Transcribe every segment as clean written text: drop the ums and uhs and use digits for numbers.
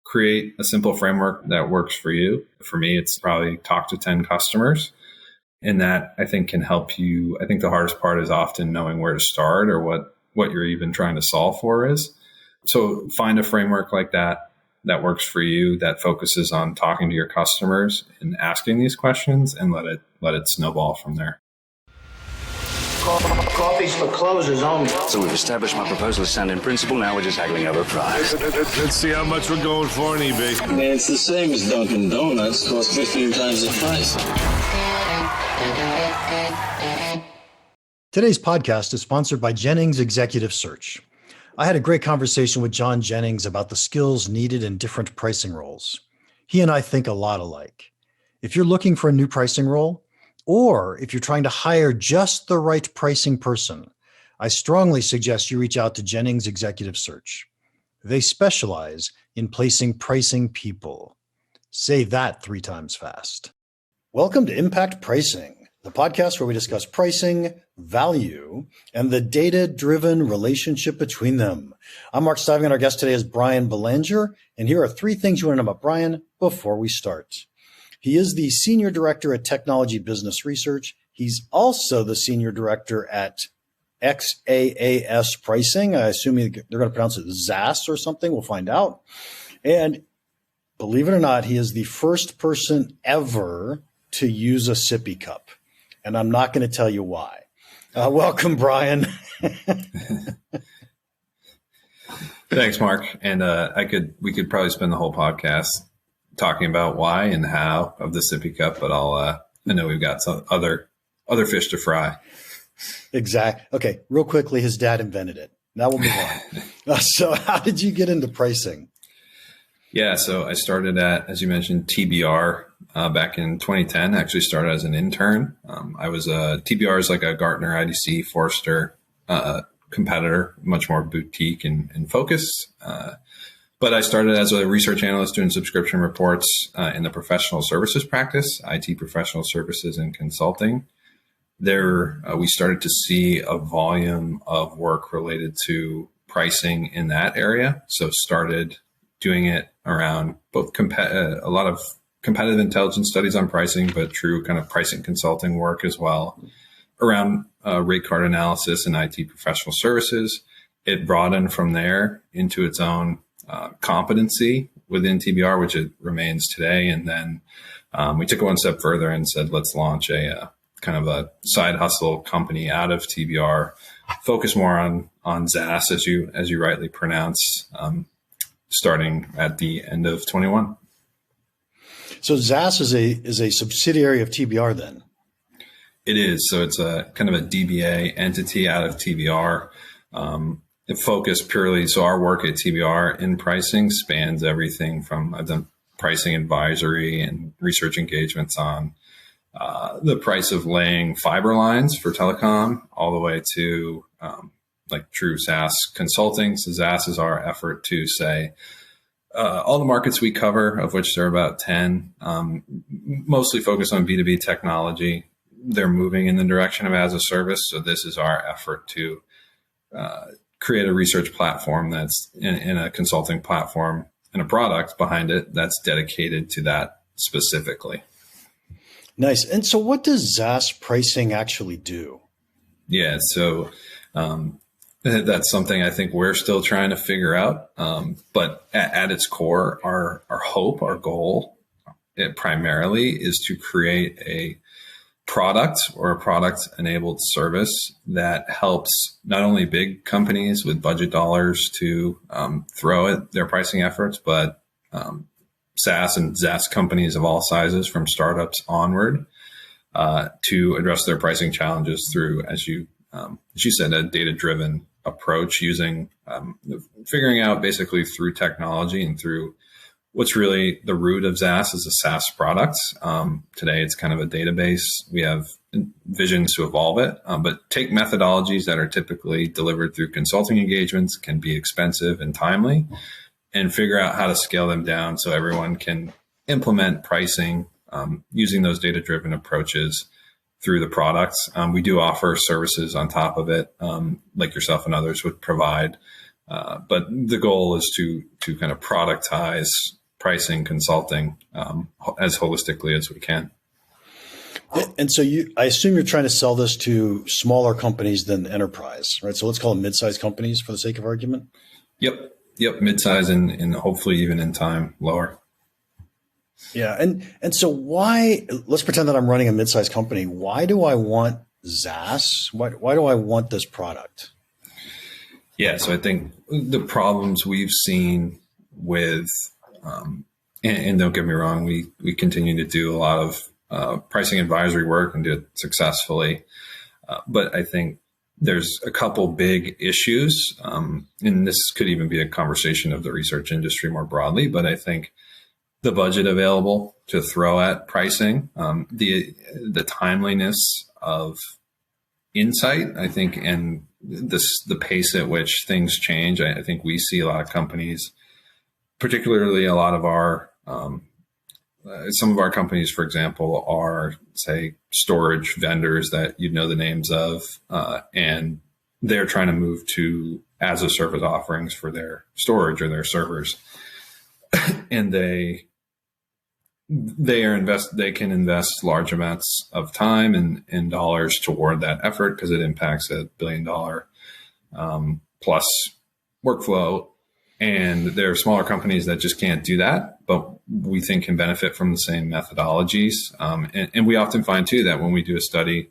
create a simple framework that works for you. For me, it's probably talk to 10 customers. And that I think can help you. I think the hardest part is often knowing where to start or what you're even trying to solve for is. So find a framework like that works for you, that focuses on talking to your customers and asking these questions, and let it snowball from there. Coffee's for closers only. So we've established my proposal is sound in principle. Now we're just haggling over price. Let's see how much we're going for on eBay. I mean, it's the same as Dunkin' Donuts. Costs 15 times the price. Today's podcast is sponsored by Jennings Executive Search. I had a great conversation with John Jennings about the skills needed in different pricing roles. He and I think a lot alike. If you're looking for a new pricing role, or if you're trying to hire just the right pricing person, I strongly suggest you reach out to Jennings Executive Search. They specialize in placing pricing people. Say that 3 times fast. Welcome to Impact Pricing, the podcast where we discuss pricing, value, and the data-driven relationship between them. I'm Mark Stiving, and our guest today is Bryan Belanger, and here are 3 things you want to know about Bryan before we start. He is the Senior Director at Technology Business Research. He's also the Senior Director at XaaS Pricing. I assume they're going to pronounce it XaaS or something. We'll find out. And believe it or not, he is the first person ever to use a sippy cup. And I'm not going to tell you why. Welcome, Bryan. Thanks, Mark. And we could probably spend the whole podcast talking about why and how of the sippy cup, but I know we've got some other fish to fry. Exactly. Okay, real quickly, his dad invented it. Now we'll move on. So how did you get into pricing? Yeah, so I started at, as you mentioned, TBR back in 2010. I actually started as an intern. I was TBR is like a Gartner, IDC, Forrester competitor, much more boutique and focused. But I started as a research analyst doing subscription reports in the professional services practice, IT professional services and consulting. There, we started to see a volume of work related to pricing in that area. So started doing it around both a lot of competitive intelligence studies on pricing, but true kind of pricing consulting work as well around rate card analysis and IT professional services. It broadened from there into its own competency within TBR, which it remains today. And then we took it one step further and said, let's launch a kind of a side hustle company out of TBR, focus more on XaaS, as you rightly pronounce, starting at the end of 21. So XaaS is a subsidiary of TBR then? It is. So it's a kind of a DBA entity out of TBR. It focused purely. So our work at TBR in pricing spans everything from I've done pricing advisory and research engagements on the price of laying fiber lines for telecom, all the way to like true SaaS consulting. So XaaS is our effort to say all the markets we cover, of which there are about 10, mostly focused on B2B technology. They're moving in the direction of as a service. So this is our effort to create a research platform that's in a consulting platform and a product behind it that's dedicated to that specifically. Nice. And so what does XaaS Pricing actually do? Yeah, so that's something I think we're still trying to figure out. But at its core, our hope, our goal, it primarily is to create a product or a product-enabled service that helps not only big companies with budget dollars to throw at their pricing efforts, but SaaS and XaaS companies of all sizes, from startups onward, to address their pricing challenges through, as you said, a data-driven approach, using figuring out basically through technology and through what's really the root of XaaS is a SaaS product. Today, it's kind of a database. We have visions to evolve it, but take methodologies that are typically delivered through consulting engagements, can be expensive and timely, and figure out how to scale them down so everyone can implement pricing using those data-driven approaches through the products. We do offer services on top of it, like yourself and others would provide, But the goal is to kind of productize pricing consulting as holistically as we can. And so I assume you're trying to sell this to smaller companies than enterprise, right? So let's call them mid-sized companies for the sake of argument. Yep. Mid-size and hopefully even in time lower. Yeah. And so let's pretend that I'm running a mid-sized company. Why do I want XaaS? Why do I want this product? Yeah. So I think the problems we've seen with, and don't get me wrong, we continue to do a lot of pricing advisory work and do it successfully. But I think there's a couple big issues, and this could even be a conversation of the research industry more broadly, but I think the budget available to throw at pricing, the timeliness of insight, I think, and the pace at which things change. I think we see a lot of companies, particularly a lot of our some of our companies, for example, are, say, storage vendors that you'd know the names of, and they're trying to move to as a service offerings for their storage or their servers. And they can invest large amounts of time and dollars toward that effort because it impacts $1 billion plus workflow. And there are smaller companies that just can't do that, but we think can benefit from the same methodologies. And we often find too that when we do a study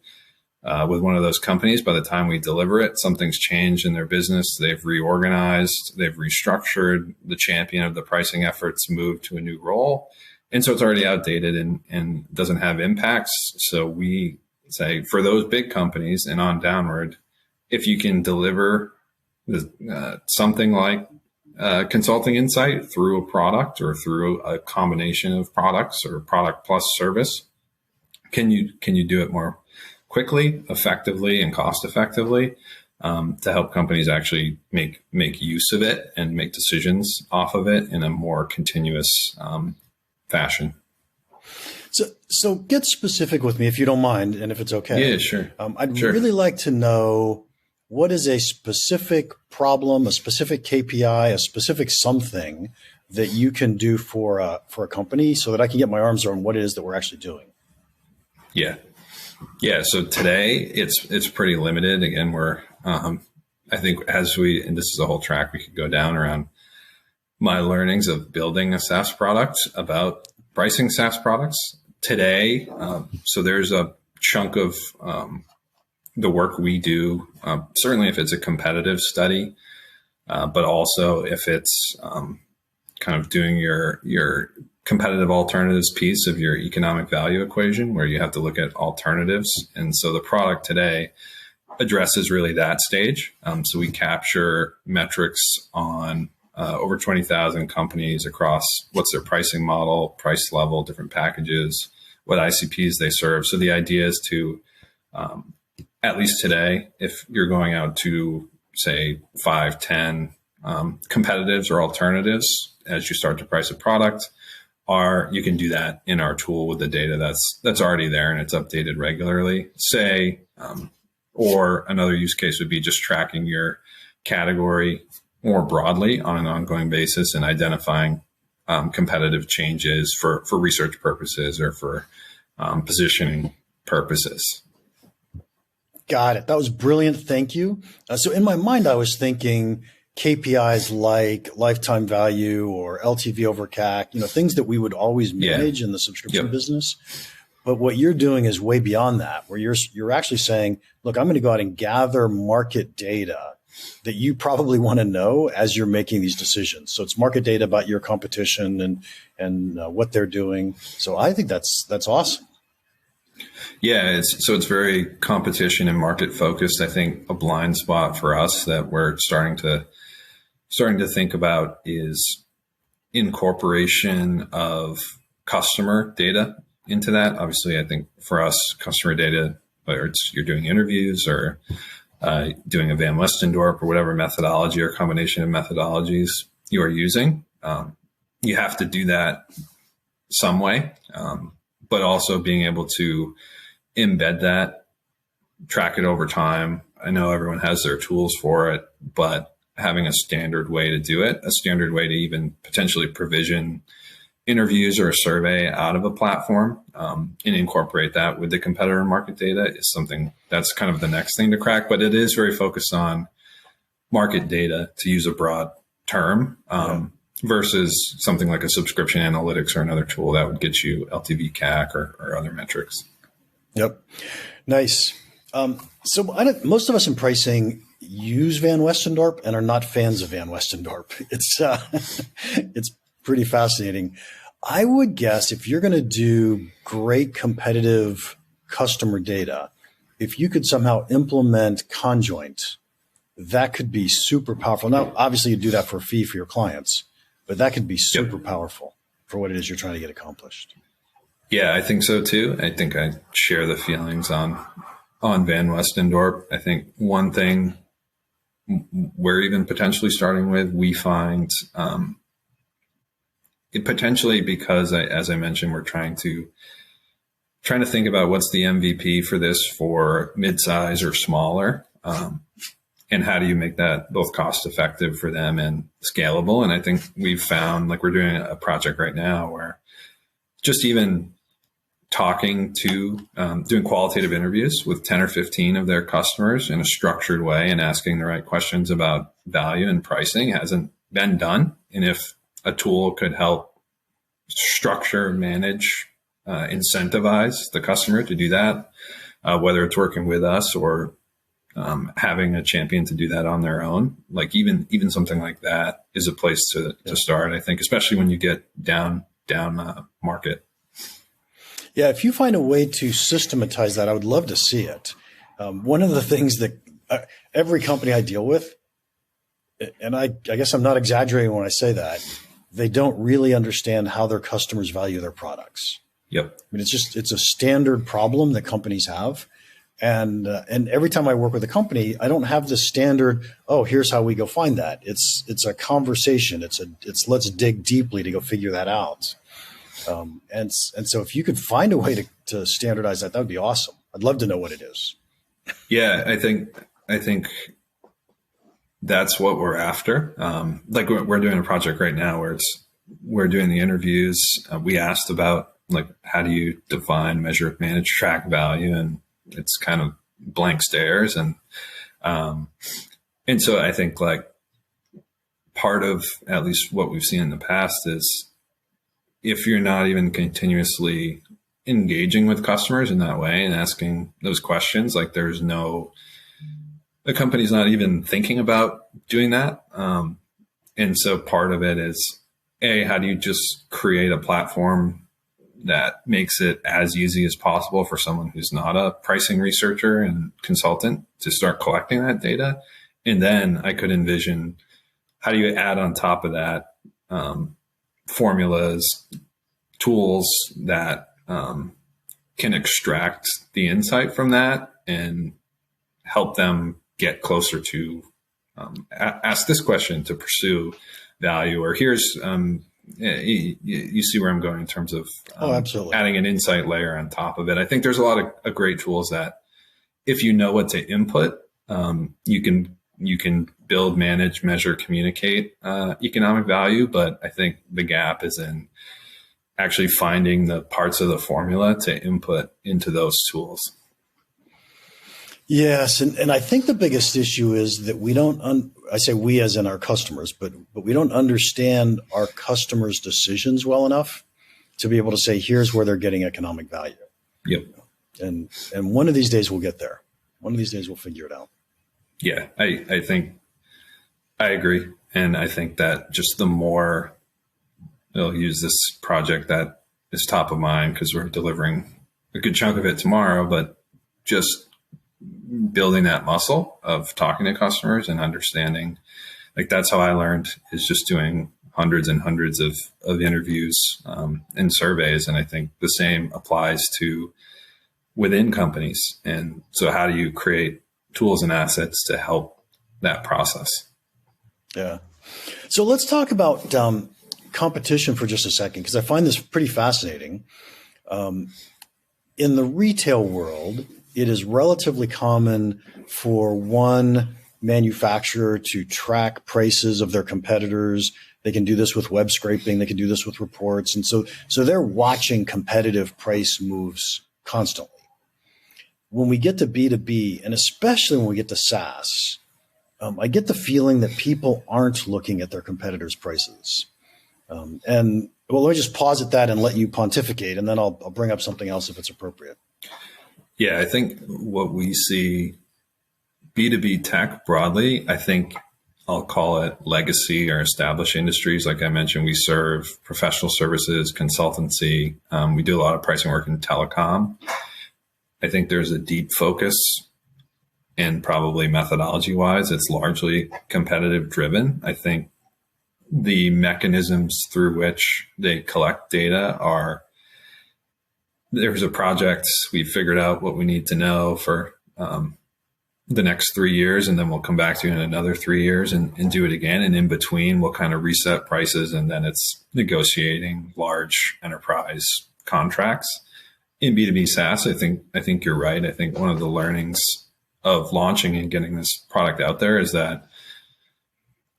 with one of those companies, by the time we deliver it, something's changed in their business. They've reorganized, they've restructured, the champion of the pricing efforts moved to a new role. And so it's already outdated and doesn't have impacts. So we say for those big companies and on downward, if you can deliver something like consulting insight through a product or through a combination of products or product plus service, can you do it more quickly, effectively, and cost effectively to help companies actually make use of it and make decisions off of it in a more continuous fashion. So get specific with me if you don't mind, and if it's okay. Yeah, sure. I'd really like to know, what is a specific problem, a specific KPI, a specific something that you can do for a company so that I can get my arms around what it is that we're actually doing? Yeah. So today it's pretty limited. Again, we're, I think and this is a whole track we could go down around my learnings of building a SaaS product, about pricing SaaS products today. So there's a chunk of, the work we do, certainly if it's a competitive study, but also if it's kind of doing your competitive alternatives piece of your economic value equation, where you have to look at alternatives. And so the product today addresses really that stage. So we capture metrics on over 20,000 companies across what's their pricing model, price level, different packages, what ICPs they serve. So the idea is to at least today, if you're going out to, say, 5, 10 competitives or alternatives as you start to price a product, you can do that in our tool with the data that's already there and it's updated regularly. Or another use case would be just tracking your category more broadly on an ongoing basis and identifying competitive changes for research purposes or for positioning purposes. Got it. That was brilliant. Thank you. So in my mind, I was thinking KPIs like lifetime value or LTV over CAC, things that we would always manage in the subscription business. But what you're doing is way beyond that, where you're actually saying, look, I'm going to go out and gather market data that you probably want to know as you're making these decisions. So it's market data about your competition and what they're doing. So I think that's awesome. Yeah, it's very competition and market focused. I think a blind spot for us that we're starting to think about is incorporation of customer data into that. Obviously, I think for us, customer data, whether it's you're doing interviews or doing a Van Westendorp or whatever methodology or combination of methodologies you are using, you have to do that some way. But also being able to embed that, track it over time. I know everyone has their tools for it, but having a standard way to do it, a standard way to even potentially provision interviews or a survey out of a platform, and incorporate that with the competitor market data is something that's kind of the next thing to crack. But it is very focused on market data, to use a broad term, versus something like a subscription analytics or another tool that would get you LTV CAC or other metrics. Yep. Nice. So most of us in pricing use Van Westendorp and are not fans of Van Westendorp. It's pretty fascinating. I would guess if you're going to do great competitive customer data, if you could somehow implement conjoint, that could be super powerful. Now, obviously you do that for a fee for your clients, but that could be super powerful for what it is you're trying to get accomplished. Yeah, I think so too. I think I share the feelings on Van Westendorp. I think one thing we're even potentially starting with, we find it potentially because as I mentioned, we're trying to think about what's the MVP for this for mid-size or smaller, and how do you make that both cost effective for them and scalable. And I think we've found, like, we're doing a project right now where just even talking to, doing qualitative interviews with 10 or 15 of their customers in a structured way and asking the right questions about value and pricing hasn't been done. And if a tool could help structure, manage, incentivize the customer to do that, whether it's working with us or having a champion to do that on their own, like even something like that is a place to start, I think, especially when you get down market. Yeah, if you find a way to systematize that, I would love to see it. One of the things that every company I deal with, and I guess I'm not exaggerating when I say that, they don't really understand how their customers value their products. Yep. I mean, it's a standard problem that companies have. And every time I work with a company, I don't have the standard, oh, here's how we go find that. It's a conversation. It's let's dig deeply to go figure that out. And so if you could find a way to standardize that would be awesome. I'd love to know what it is. Yeah, I think that's what we're after. Like we're doing a project right now where we're doing the interviews. We asked about, like, how do you define, measure, manage, track value? And it's kind of blank stares. And so I think, like, part of at least what we've seen in the past is if you're not even continuously engaging with customers in that way and asking those questions, like, the company's not even thinking about doing that. And so part of it is, how do you just create a platform that makes it as easy as possible for someone who's not a pricing researcher and consultant to start collecting that data? And then I could envision, how do you add on top of that formulas, tools that can extract the insight from that and help them get closer to ask this question to pursue value, or here's you see where I'm going in terms of absolutely, adding an insight layer on top of it. I think there's a lot of great tools that, if you know what to input, you can build, manage, measure, communicate economic value. But I think the gap is in actually finding the parts of the formula to input into those tools. Yes. And I think the biggest issue is that we don't, I say we as in our customers, but we don't understand our customers' decisions well enough to be able to say, here's where they're getting economic value. Yep. And one of these days we'll get there. One of these days we'll figure it out. Yeah, I think I agree. And I think that just the more they'll use this project that is top of mind, because we're delivering a good chunk of it tomorrow, but just building that muscle of talking to customers and understanding, like, that's how I learned, is just doing hundreds and hundreds of interviews and surveys. And I think the same applies to within companies. And so how do you create tools and assets to help that process? Yeah. So let's talk about competition for just a second, because I find this pretty fascinating. In the retail world, it is relatively common for one manufacturer to track prices of their competitors. They can do this with web scraping. They can do this with reports. And so they're watching competitive price moves constantly. When we get to B2B, and especially when we get to SaaS, I get the feeling that people aren't looking at their competitors' prices. And well, let me just pause at that and let you pontificate, and then I'll bring up something else if it's appropriate. Yeah, I think what we see B2B tech broadly, I think I'll call it legacy or established industries. Like I mentioned, we serve professional services, consultancy. We do a lot of pricing work in telecom. I think there's a deep focus, and probably methodology wise, it's largely competitive driven. I think the mechanisms through which they collect data are, there's a project, we figured out what we need to know for the next 3 years, and then we'll come back to you in another 3 years and do it again. And in between, we'll kind of reset prices, and then it's negotiating large enterprise contracts. In B2B SaaS, I think you're right. I think one of the learnings of launching and getting this product out there is that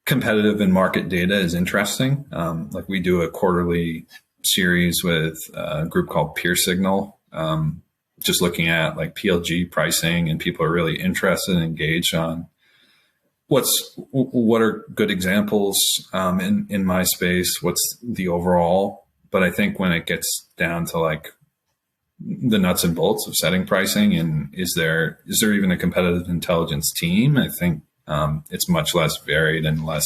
competitive and market data is interesting. Like we do a quarterly series with a group called Peer Signal, just looking at like PLG pricing, and people are really interested and engaged on what are good examples in my space, what's the overall. But I think when it gets down to like the nuts and bolts of setting pricing, and is there even a competitive intelligence team, I think it's much less varied and less,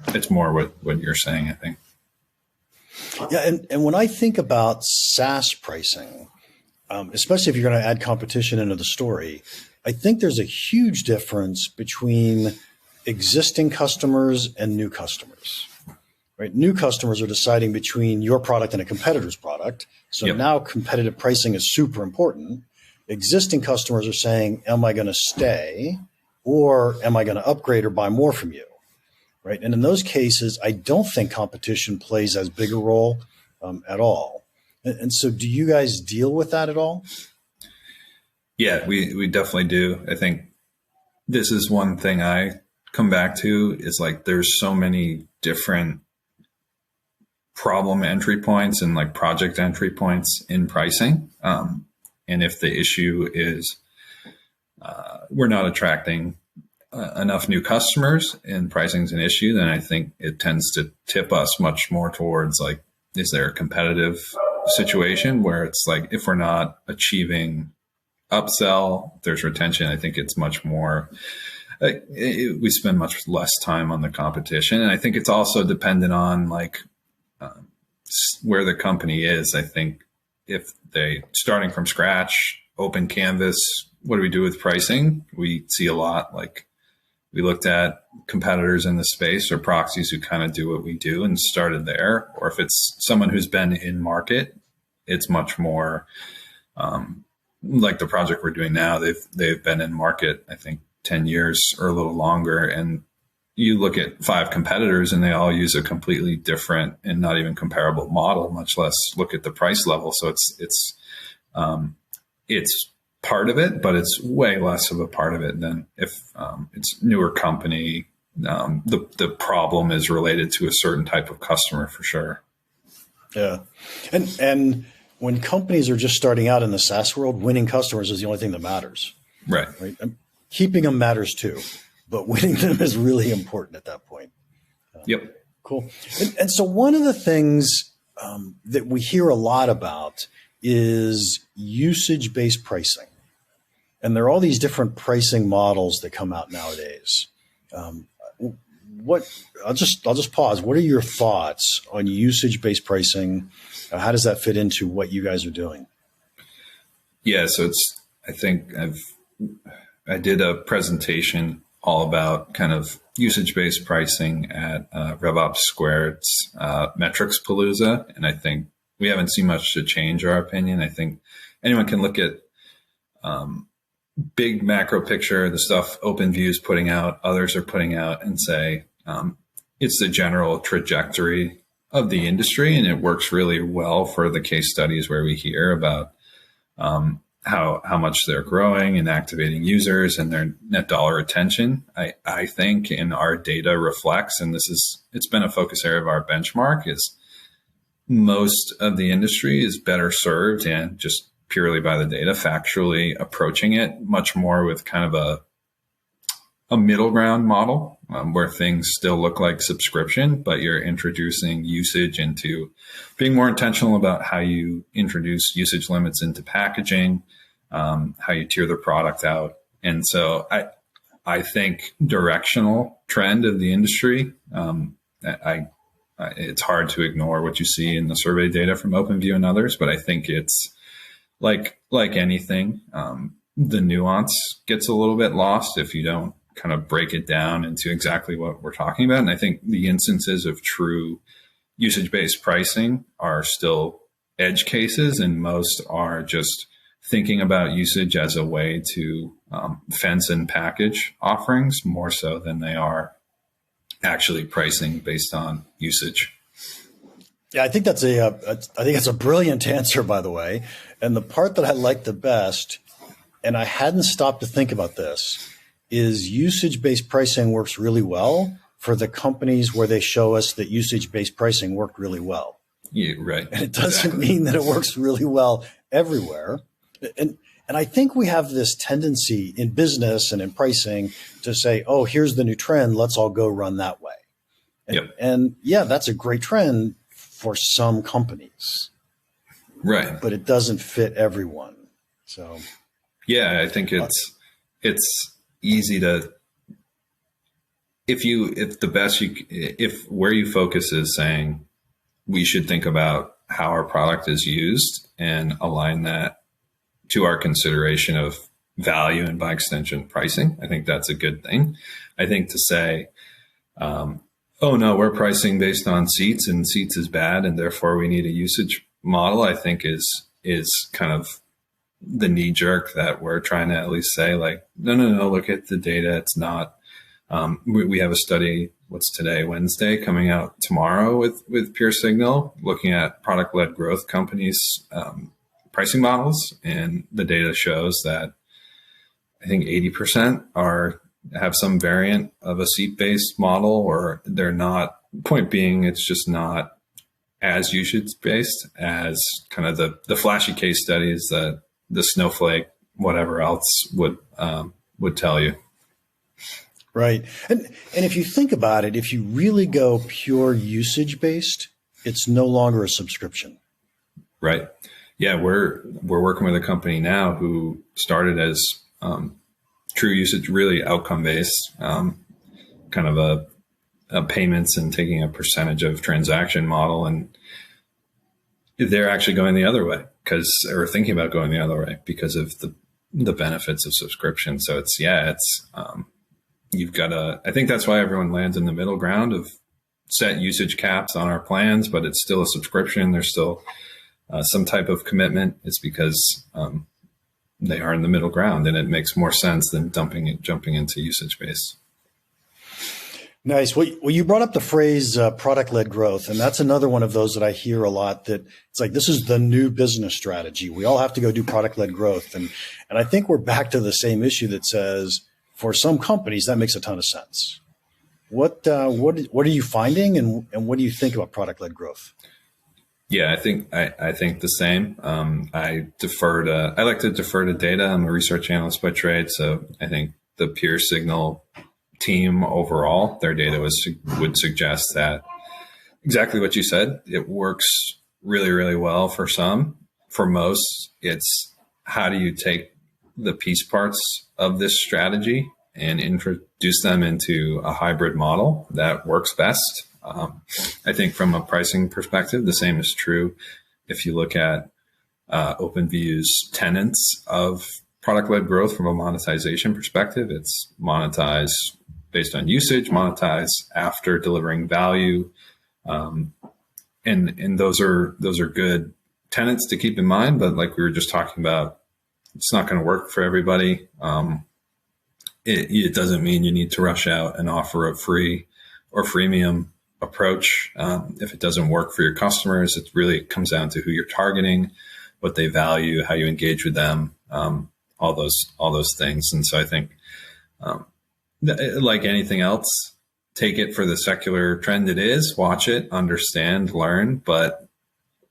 it's more what you're saying, I think. Yeah. And when I think about SaaS pricing, especially if you're going to add competition into the story, I think there's a huge difference between existing customers and new customers. Right? New customers are deciding between your product and a competitor's product. So Yep. Now competitive pricing is super important. Existing customers are saying, am I going to stay, or am I going to upgrade or buy more from you? Right. And in those cases, I don't think competition plays as big a role at all. And so do you guys deal with that at all? Yeah, we definitely do. I think this is one thing I come back to is like, there's so many different problem entry points and like project entry points in pricing. And if the issue is we're not attracting enough new customers and pricing is an issue, then I think it tends to tip us much more towards like, is there a competitive situation where it's like, if we're not achieving upsell, there's retention. I think it's much more, we spend much less time on the competition. And I think it's also dependent on like where the company is. I think if they starting from scratch, open canvas, what do we do with pricing? We see a lot, like we looked at competitors in the space or proxies who kind of do what we do and started there. Or if it's someone who's been in market, it's much more like the project we're doing now. They've been in market, I think 10 years or a little longer. And you look at 5 competitors and they all use a completely different and not even comparable model, much less look at the price level. So it's part of it, but it's way less of a part of it than if it's newer company. The problem is related to a certain type of customer for sure. Yeah. And when companies are just starting out in the SaaS world, winning customers is the only thing that matters. Right. And keeping them matters too, but winning them is really important at that point. Yep. Cool. And so one of the things that we hear a lot about is usage-based pricing. And there are all these different pricing models that come out nowadays. I'll just pause. What are your thoughts on usage-based pricing? How does that fit into what you guys are doing? Yeah, so I think I did a presentation all about kind of usage-based pricing at RevOps Squared's Metrics Palooza, and I think we haven't seen much to change our opinion. I think anyone can look at big macro picture, the stuff OpenView's putting out, others are putting out, and say it's the general trajectory of the industry, and it works really well for the case studies where we hear about how much they're growing and activating users and their net dollar retention. I think, and our data reflects, and it's been a focus area of our benchmark, is most of the industry is better served and just purely by the data, factually approaching it much more with kind of a middle ground model, where things still look like subscription, but you're introducing usage into being more intentional about how you introduce usage limits into packaging, how you tier the product out. And so I think directional trend of the industry, it's hard to ignore what you see in the survey data from OpenView and others, but I think it's like anything, the nuance gets a little bit lost if you don't kind of break it down into exactly what we're talking about. And I think the instances of true usage-based pricing are still edge cases, and most are just thinking about usage as a way to fence and package offerings more so than they are actually pricing based on usage. Yeah, I think that's a brilliant answer, by the way. And the part that I like the best, and I hadn't stopped to think about this, is usage-based pricing works really well for the companies where they show us that usage-based pricing worked really well. Yeah, right. And it doesn't mean that it works really well everywhere. And I think we have this tendency in business and in pricing to say, oh, here's the new trend. Let's all go run that way. And yeah, that's a great trend for some companies. Right. But it doesn't fit everyone. So yeah, I think it's easy to, if where you focus is saying we should think about how our product is used and align that to our consideration of value and by extension pricing, I think that's a good thing. I think to say, oh no, we're pricing based on seats and seats is bad and therefore we need a usage model, I think is kind of the knee jerk that we're trying to at least say, like, no, look at the data. It's not, we have a study, what's today, Wednesday, coming out tomorrow with Pure Signal, looking at product-led growth companies' pricing models. And the data shows that I think 80% have some variant of a seat-based model, or they're not. Point being, it's just not as usage-based as kind of the flashy case studies that the Snowflake, whatever else would tell you. Right. And if you think about it, if you really go pure usage-based, it's no longer a subscription. Right. Yeah, we're working with a company now who started as true usage, really outcome-based, kind of a payments and taking a percentage of transaction model. And they're actually going the other way or thinking about going the other way because of the benefits of subscription. So you've got to, I think that's why everyone lands in the middle ground of set usage caps on our plans, but it's still a subscription. There's still some type of commitment. It's because they are in the middle ground, and it makes more sense than jumping into usage based. Nice. Well, you brought up the phrase product-led growth, and that's another one of those that I hear a lot, that it's like, this is the new business strategy. We all have to go do product-led growth. And I think we're back to the same issue that says, for some companies, that makes a ton of sense. What are you finding, and what do you think about product-led growth? Yeah, I think the same. I like to defer to data. I'm a research analyst by trade, so I think the Pure Signal team overall, their data would suggest that exactly what you said. It works really, really well for some. For most, it's how do you take the piece parts of this strategy and introduce them into a hybrid model that works best. I think from a pricing perspective, the same is true. If you look at OpenView's tenets of product-led growth from a monetization perspective, it's monetize based on usage, monetize after delivering value. And those are good tenets to keep in mind. But like we were just talking about, it's not going to work for everybody. It doesn't mean you need to rush out and offer a free or freemium approach. If it doesn't work for your customers, it really comes down to who you're targeting, what they value, how you engage with them. all those things. And so I think, like anything else, take it for the secular trend it is, watch it, understand, learn, but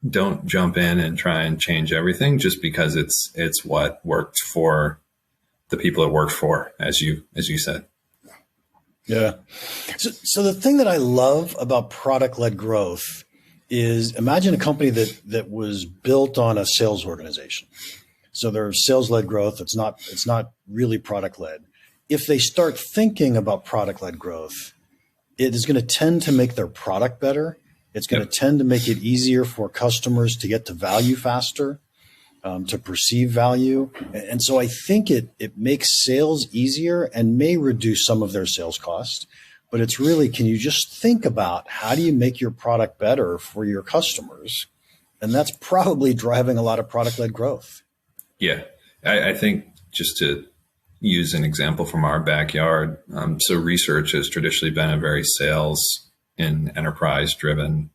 don't jump in and try and change everything just because it's what worked for the people it worked for, as you said. Yeah. So the thing that I love about product-led growth is, imagine a company that was built on a sales organization. So there's sales-led growth. It's not really product-led. If they start thinking about product-led growth, it is going to tend to make their product better. It's going to tend to make it easier for customers to get to value faster, to perceive value. And so I think it makes sales easier and may reduce some of their sales costs. But it's really, can you just think about how do you make your product better for your customers? And that's probably driving a lot of product-led growth. Yeah. I think, just to use an example from our backyard, so research has traditionally been a very sales and enterprise-driven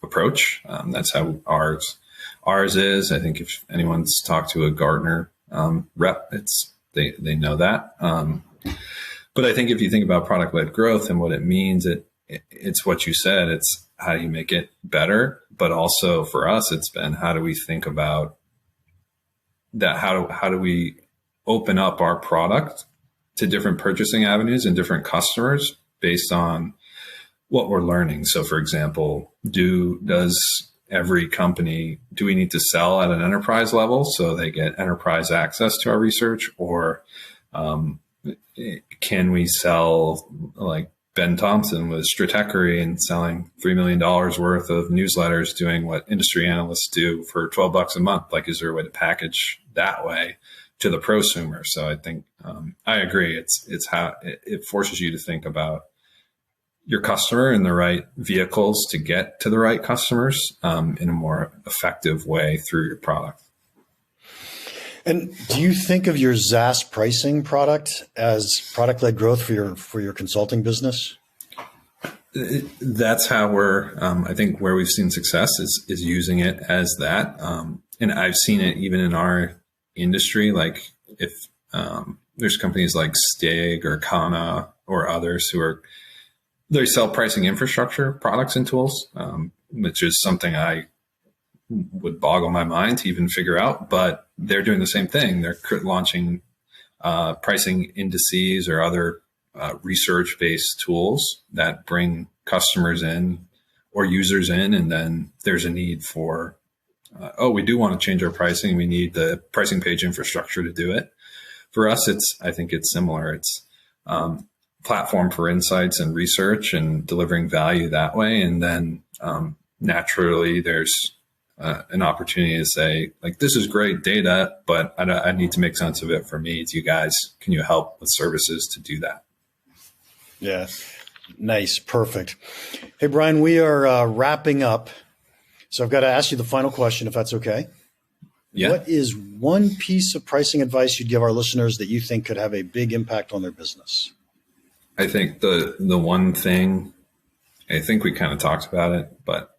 approach. That's how ours is. I think if anyone's talked to a Gartner rep, they know that. But I think if you think about product-led growth and what it means, it's what you said. It's how do you make it better? But also for us, it's been how do we think about that? How do we open up our product to different purchasing avenues and different customers based on what we're learning? So, for example, does every company, do we need to sell at an enterprise level so they get enterprise access to our research, or can we sell like Ben Thompson with Stratechery and selling $3 million worth of newsletters doing what industry analysts do for $12 a month? Like, is there a way to package that way to the prosumer? So I think I agree. It's how it forces you to think about your customer and the right vehicles to get to the right customers in a more effective way through your product. And do you think of your XaaS pricing product as product-led growth for your consulting business? That's how I think where we've seen success is using it as that. And I've seen it even in our industry. Like if there's companies like Stig or Kana or others they sell pricing infrastructure products and tools, which is something I would boggle my mind to even figure out, but they're doing the same thing. They're launching pricing indices or other research-based tools that bring customers in or users in, and then there's a need for, we do want to change our pricing. We need the pricing page infrastructure to do it. For us, I think it's similar. It's platform for insights and research and delivering value that way. And then naturally, there's an opportunity to say, like, this is great data, but I need to make sense of it for me. You guys, can you help with services to do that? Yeah. Nice. Perfect. Hey, Bryan, we are wrapping up. So I've got to ask you the final question, if that's okay. Yeah. What is one piece of pricing advice you'd give our listeners that you think could have a big impact on their business? I think the one thing, I think we kind of talked about it, but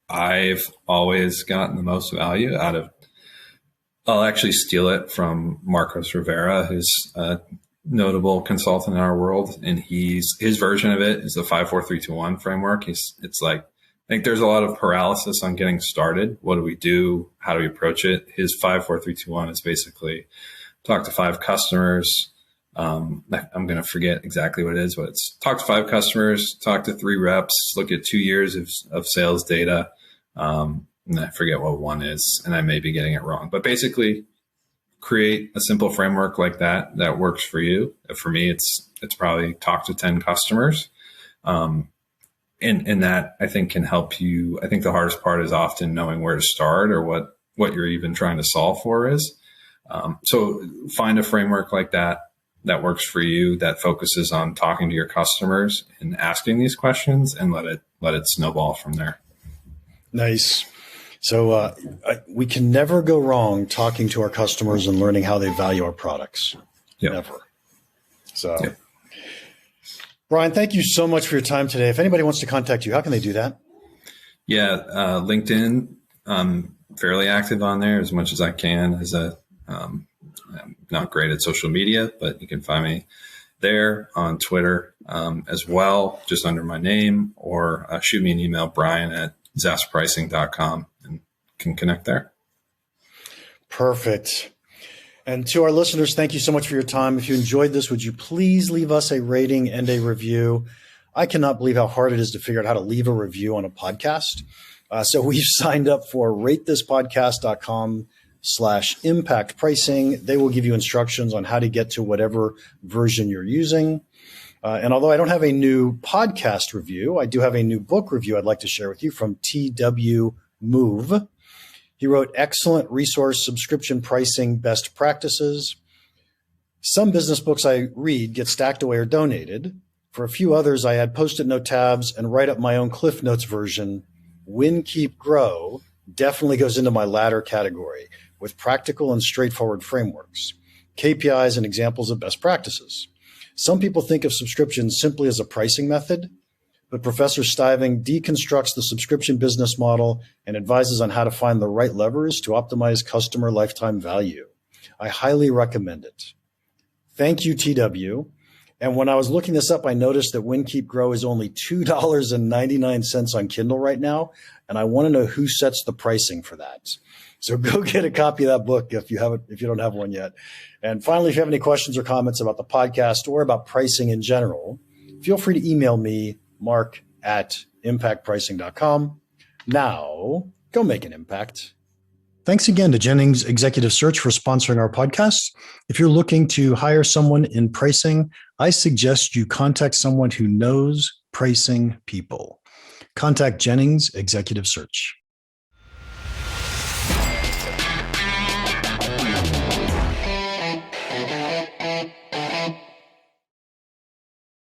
I've always gotten the most value out of, I'll actually steal it from Marcos Rivera, who's a notable consultant in our world. And his version of it is the 5-4-3-2-1 framework. It's like, I think there's a lot of paralysis on getting started. What do we do? How do we approach it? His 5-4-3-2-1 is basically talk to 5 customers. I'm going to forget exactly what it is, but it's talk to 5 customers, talk to 3 reps, look at 2 years of sales data. And I forget what one is, and I may be getting it wrong, but basically create a simple framework like that works for you. For me, it's probably talk to 10 customers. And that I think can help you. I think the hardest part is often knowing where to start or what you're even trying to solve for is. So find a framework like that works for you, that focuses on talking to your customers and asking these questions, and let it snowball from there. Nice. So we can never go wrong talking to our customers and learning how they value our products. Yep. Never. So, yep. Bryan, thank you so much for your time today. If anybody wants to contact you, how can they do that? Yeah, LinkedIn. I'm fairly active on there as much as I can as a I'm not great at social media, but you can find me there on Twitter as well, just under my name, or shoot me an email, Bryan at XaaSpricing.com, and can connect there. Perfect. And to our listeners, thank you so much for your time. If you enjoyed this, would you please leave us a rating and a review? I cannot believe how hard it is to figure out how to leave a review on a podcast. So we've signed up for ratethispodcast.com/impact pricing. They will give you instructions on how to get to whatever version you're using. And although I don't have a new podcast review, I do have a new book review I'd like to share with you from T.W. Move. He wrote excellent resource subscription pricing best practices. Some business books I read get stacked away or donated. For a few others, I add Post-it note tabs and write up my own Cliff Notes version. Win, Keep, Grow definitely goes into my latter category with practical and straightforward frameworks, KPIs, and examples of best practices. Some people think of subscriptions simply as a pricing method, but Professor Stiving deconstructs the subscription business model and advises on how to find the right levers to optimize customer lifetime value. I highly recommend it. Thank you, TW. And when I was looking this up, I noticed that Win, Keep, Grow is only $2.99 on Kindle right now. And I want to know who sets the pricing for that. So go get a copy of that book if you don't have one yet. And finally, if you have any questions or comments about the podcast or about pricing in general, feel free to email me, mark@impactpricing.com. Now, go make an impact. Thanks again to Jennings Executive Search for sponsoring our podcast. If you're looking to hire someone in pricing, I suggest you contact someone who knows pricing people. Contact Jennings Executive Search.